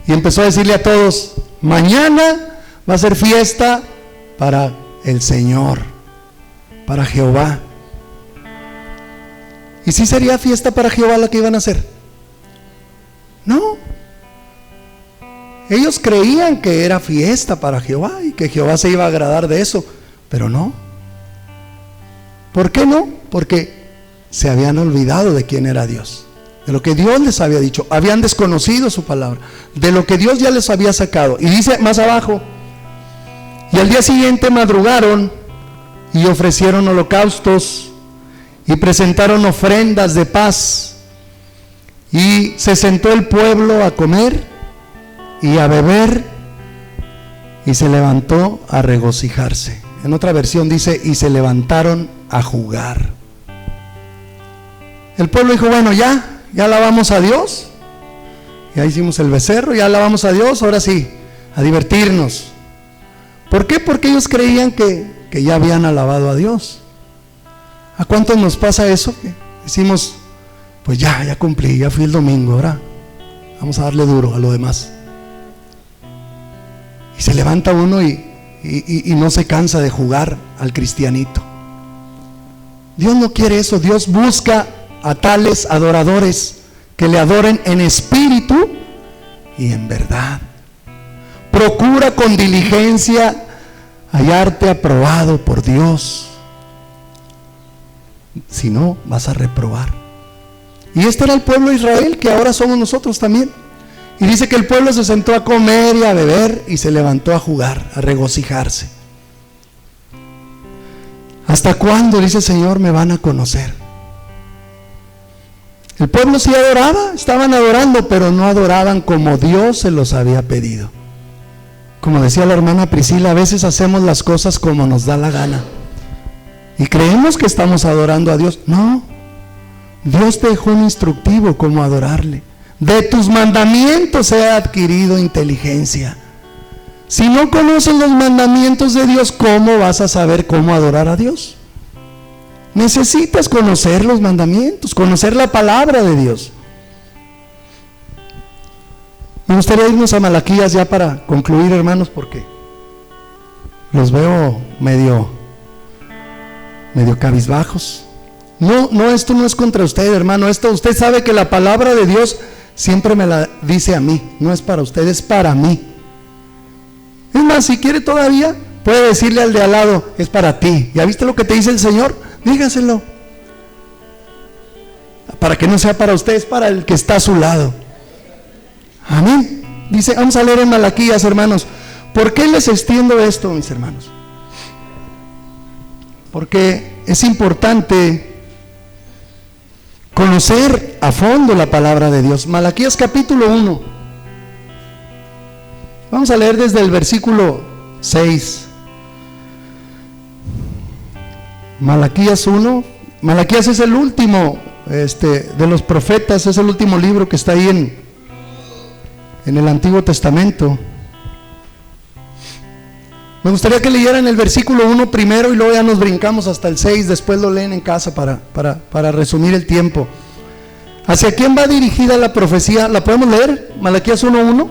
y empezó a decirle a todos: mañana va a ser fiesta para el Señor, para Jehová. ¿Y si sería fiesta para Jehová la que iban a hacer? No. Ellos creían que era fiesta para Jehová y que Jehová se iba a agradar de eso, pero no. ¿Por qué no? Porque se habían olvidado de quién era Dios, de lo que Dios les había dicho. Habían desconocido su palabra, de lo que Dios ya les había sacado. Y dice más abajo: y al día siguiente madrugaron y ofrecieron holocaustos y presentaron ofrendas de paz, y se sentó el pueblo a comer y a beber, y se levantó a regocijarse. En otra versión dice: y se levantaron a jugar. El pueblo dijo: bueno, ya alabamos a Dios, ya hicimos el becerro, ya alabamos a Dios, ahora sí, a divertirnos. ¿Por qué? Porque ellos creían que ya habían alabado a Dios. ¿A cuántos nos pasa eso? Que decimos: pues ya cumplí, ya fui el domingo, ahora vamos a darle duro a lo demás. Y se levanta uno y no se cansa de jugar al cristianito. Dios no quiere eso. Dios busca a tales adoradores que le adoren en espíritu y en verdad. Procura con diligencia hallarte aprobado por Dios, si no vas a reprobar. Y este era el pueblo de Israel, que ahora somos nosotros también. Y dice que el pueblo se sentó a comer y a beber y se levantó a jugar, a regocijarse. ¿Hasta cuándo, dice el Señor, me van a conocer? El pueblo sí adoraba, estaban adorando, pero no adoraban como Dios se los había pedido. Como decía la hermana Priscila, a veces hacemos las cosas como nos da la gana y creemos que estamos adorando a Dios. No, Dios te dejó un instructivo cómo adorarle. De tus mandamientos he adquirido inteligencia. Si no conoces los mandamientos de Dios, ¿cómo vas a saber cómo adorar a Dios? Necesitas conocer los mandamientos, conocer la palabra de Dios. Me gustaría irnos a Malaquías ya para concluir, hermanos, porque los veo medio cabizbajos. No, esto no es contra usted, hermano. Esto, usted sabe que la palabra de Dios siempre me la dice a mí. No es para usted, es para mí. Es más, si quiere todavía, puede decirle al de al lado: es para ti. ¿Ya viste lo que te dice el Señor? Dígaselo. Para que no sea para usted, es para el que está a su lado. Amén. Dice, vamos a leer en Malaquías, hermanos. ¿Por qué les extiendo esto, mis hermanos? Porque es importante conocer a fondo la palabra de Dios. Malaquías capítulo 1. Vamos a leer desde el versículo 6. Malaquías 1. Malaquías es el último de los profetas, es el último libro que está ahí en el Antiguo Testamento. Me gustaría que leyeran el versículo 1 primero y luego ya nos brincamos hasta el 6, después lo leen en casa para resumir el tiempo. ¿Hacia quién va dirigida la profecía? ¿La podemos leer? Malaquías 1:1.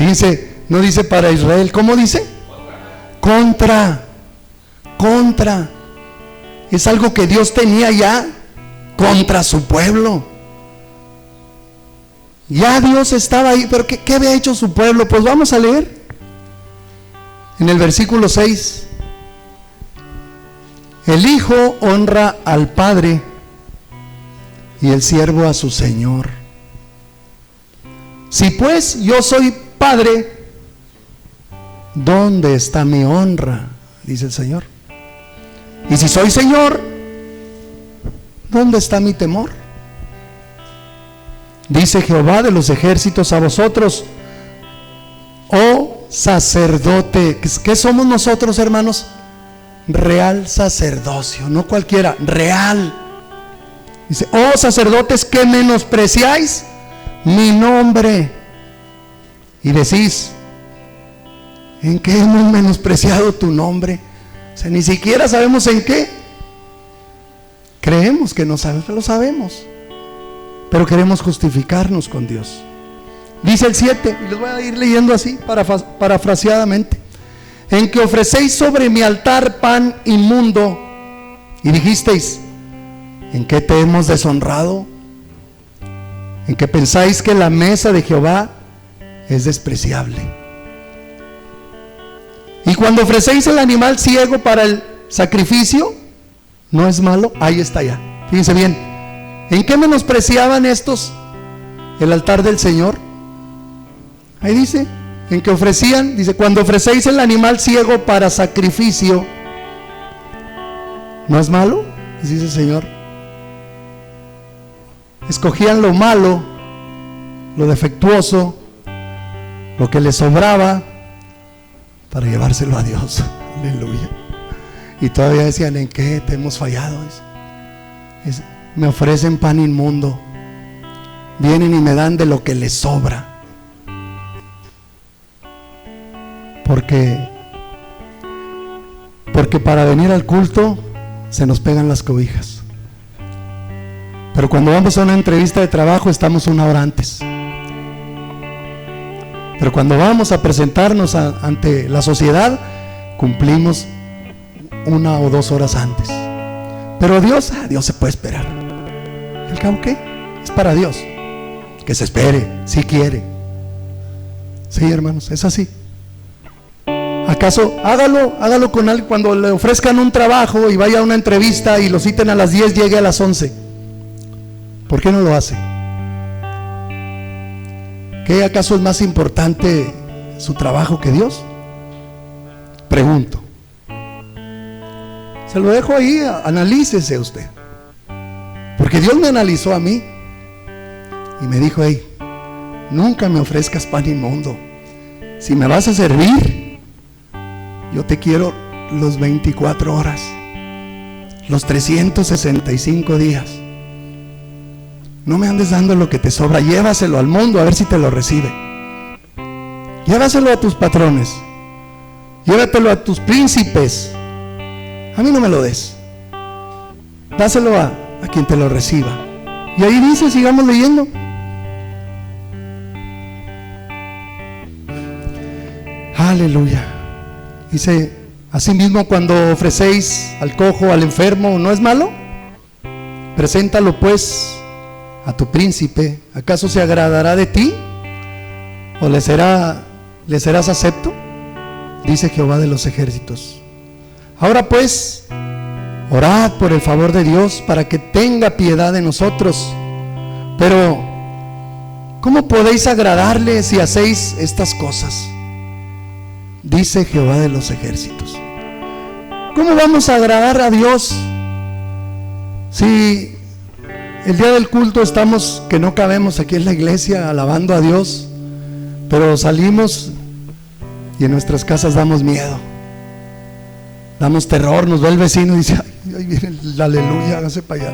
Fíjense, no dice para Israel, ¿cómo dice? Contra. Es algo que Dios tenía ya contra su pueblo. Ya Dios estaba ahí, pero ¿qué había hecho su pueblo? Pues vamos a leer en el versículo 6. El hijo honra al padre y el siervo a su señor. Si pues yo soy padre, ¿dónde está mi honra? Dice el Señor. Y si soy señor, ¿dónde está mi temor? Dice Jehová de los ejércitos a vosotros, oh sacerdote. ¿Qué somos nosotros, hermanos? Real sacerdocio, no cualquiera, real. Dice, oh sacerdotes, que menospreciáis mi nombre. Y decís, ¿en qué hemos menospreciado tu nombre? O sea, ni siquiera sabemos en qué. Creemos que no sabemos, lo sabemos, pero queremos justificarnos con Dios. Dice el 7, y les voy a ir leyendo así, parafraseadamente. En que ofrecéis sobre mi altar pan inmundo, y dijisteis, ¿en qué te hemos deshonrado? En que pensáis que la mesa de Jehová es despreciable. Y cuando ofrecéis el animal ciego para el sacrificio, ¿no es malo? Ahí está ya. Fíjense bien. ¿En qué menospreciaban estos el altar del Señor? Ahí dice, en que ofrecían, dice, cuando ofrecéis el animal ciego para sacrificio, ¿no es malo? Dice el Señor. Escogían lo malo, lo defectuoso, lo que les sobraba, para llevárselo a Dios. Aleluya. Y todavía decían, ¿en qué te hemos fallado? Me ofrecen pan inmundo, vienen y me dan de lo que les sobra, porque para venir al culto se nos pegan las cobijas, pero cuando vamos a una entrevista de trabajo estamos una hora antes. Pero cuando vamos a presentarnos ante la sociedad, cumplimos 1 o 2 horas antes. Pero Dios se puede esperar. ¿El cabo qué? Es para Dios. Que se espere, si quiere. Sí, hermanos, es así. ¿Acaso hágalo con alguien cuando le ofrezcan un trabajo y vaya a una entrevista y lo citen a las 10, llegue a las 11? ¿Por qué no lo hace? ¿Qué acaso es más importante su trabajo que Dios? Pregunto. Se lo dejo ahí, analícese usted. Porque Dios me analizó a mí y me dijo, hey, nunca me ofrezcas pan inmundo. Si me vas a servir, yo te quiero los 24 horas, los 365 días. No me andes dando lo que te sobra. Llévaselo al mundo a ver si te lo recibe. Llévaselo a tus patrones, llévatelo a tus príncipes. A mí no me lo des. Dáselo a quien te lo reciba. Y ahí dice, sigamos leyendo. Aleluya. Dice, asimismo cuando ofrecéis al cojo, al enfermo, ¿no es malo? Preséntalo pues a tu príncipe. ¿Acaso se agradará de ti? ¿O le serás acepto? Dice Jehová de los ejércitos. Ahora pues, orad por el favor de Dios para que tenga piedad de nosotros. Pero ¿cómo podéis agradarle si hacéis estas cosas? Dice Jehová de los ejércitos. ¿Cómo vamos a agradar a Dios si el día del culto estamos que no cabemos aquí en la iglesia alabando a Dios, pero salimos y en nuestras casas damos miedo, damos terror? Nos ve el vecino y dice, ay, ahí viene el aleluya, hágase para allá.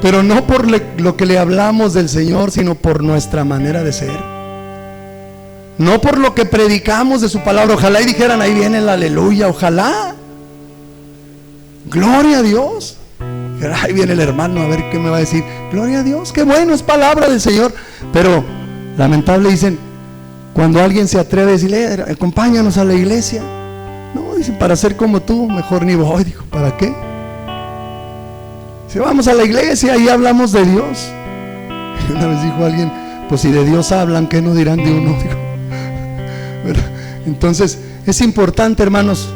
Pero no por lo que le hablamos del Señor, sino por nuestra manera de ser, no por lo que predicamos de su palabra. Ojalá y dijeran, ahí viene el aleluya, ojalá, gloria a Dios. Ahí viene el hermano, a ver qué me va a decir. Gloria a Dios, qué bueno, es palabra del Señor. Pero lamentable dicen, Cuando alguien se atreve a decirle, acompáñanos a la iglesia, no, dice, para ser como tú, mejor ni voy. Dijo, ¿para qué? Si vamos a la iglesia y hablamos de Dios. Una vez dijo alguien, pues si de Dios hablan, ¿qué no dirán de uno? Digo, entonces es importante, hermanos,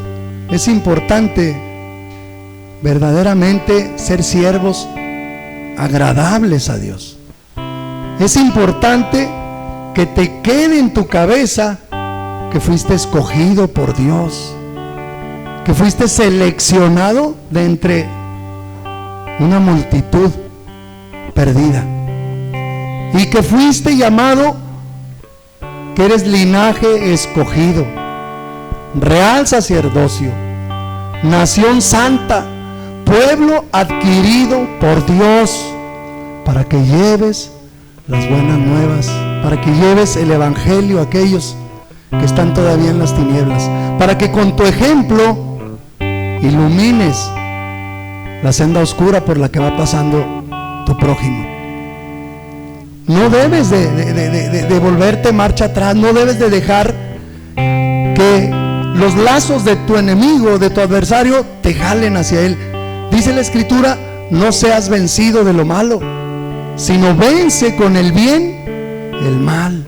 es importante verdaderamente ser siervos agradables a Dios. Es importante que te quede en tu cabeza que fuiste escogido por Dios, que fuiste seleccionado de entre una multitud perdida, y que fuiste llamado, que eres linaje escogido, real sacerdocio, nación santa, pueblo adquirido por Dios, para que lleves las buenas nuevas, para que lleves el evangelio a aquellos que están todavía en las tinieblas, para que con tu ejemplo ilumines la senda oscura por la que va pasando tu prójimo. No debes de volverte marcha atrás, no debes de dejar que los lazos de tu enemigo, de tu adversario, te jalen hacia él. Dice la Escritura, no seas vencido de lo malo, sino vence con el bien el mal.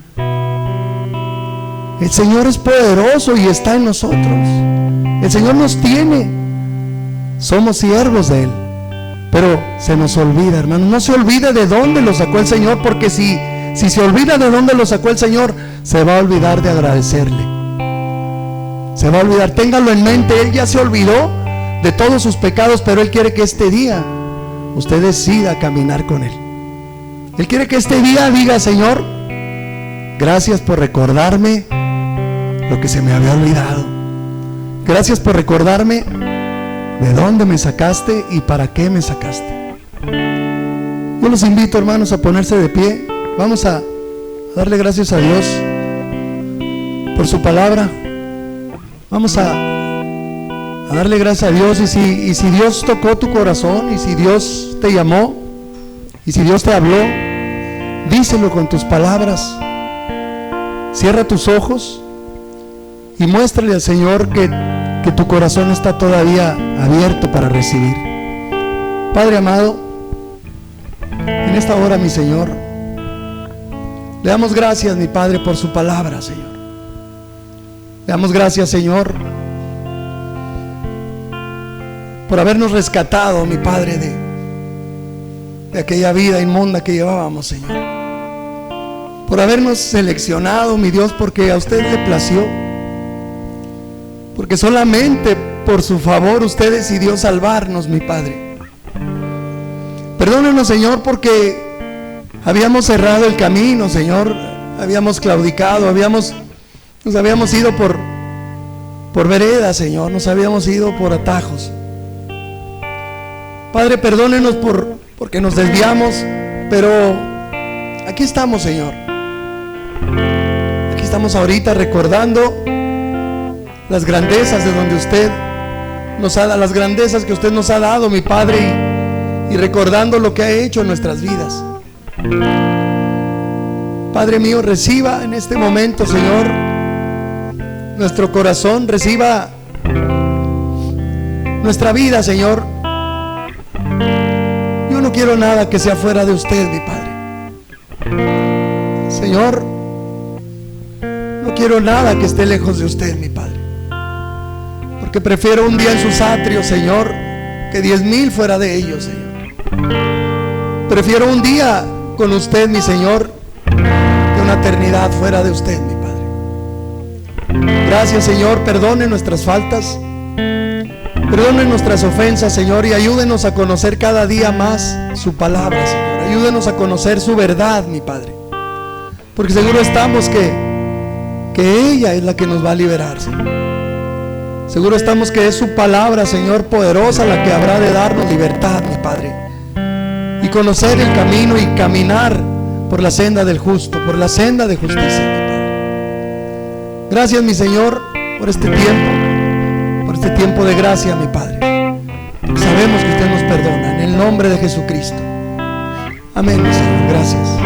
El Señor es poderoso y está en nosotros. El Señor nos tiene, somos siervos de Él. Pero se nos olvida, hermano, no se olvide de dónde lo sacó el Señor, porque si se olvida de dónde lo sacó el Señor, se va a olvidar de agradecerle. Se va a olvidar, téngalo en mente, Él ya se olvidó de todos sus pecados, pero Él quiere que este día usted decida caminar con Él. Él quiere que este día diga, Señor, gracias por recordarme lo que se me había olvidado. Gracias por recordarme de dónde me sacaste y para qué me sacaste. Yo los invito, hermanos, a ponerse de pie. Vamos a darle gracias a Dios por su palabra. Vamos a darle gracias a Dios. Y si Dios tocó tu corazón, y si Dios te llamó, y si Dios te habló, díselo con tus palabras. Cierra tus ojos y muéstrale al Señor que tu corazón está todavía abierto para recibir. Padre amado, en esta hora, mi Señor, le damos gracias, mi Padre, por su palabra, Señor. Le damos gracias, Señor, por habernos rescatado, mi Padre, de aquella vida inmunda que llevábamos, Señor. Por habernos seleccionado, mi Dios, porque a usted le plació, porque solamente por su favor usted decidió salvarnos, mi Padre. Perdónenos, Señor, porque habíamos cerrado el camino, Señor. Habíamos claudicado, nos habíamos ido por veredas, Señor. Nos habíamos ido por atajos. Padre, perdónenos porque nos desviamos, pero aquí estamos, Señor. Aquí estamos ahorita recordando las grandezas de donde usted nos ha dado, las grandezas que usted nos ha dado, mi Padre, y recordando lo que ha hecho en nuestras vidas. Padre mío, reciba en este momento, Señor, nuestro corazón, reciba nuestra vida, Señor. Yo no quiero nada que sea fuera de usted, mi Padre. Señor, no quiero nada que esté lejos de usted, mi Padre, porque prefiero un día en sus atrios, Señor, que 10,000 fuera de ellos, Señor. Prefiero un día con usted, mi Señor, que una eternidad fuera de usted, mi Padre. Gracias, Señor. Perdone nuestras faltas, perdone nuestras ofensas, Señor, y ayúdenos a conocer cada día más su palabra, Señor. Ayúdenos a conocer su verdad, mi Padre, porque seguro estamos que ella es la que nos va a liberar, Señor. Seguro estamos que es su palabra, Señor, poderosa, la que habrá de darnos libertad, mi Padre, y conocer el camino y caminar por la senda del justo, por la senda de justicia, mi Padre. Gracias, mi Señor, por este tiempo de gracia, mi Padre. Sabemos que usted nos perdona, en el nombre de Jesucristo. Amén, mi Señor. Gracias.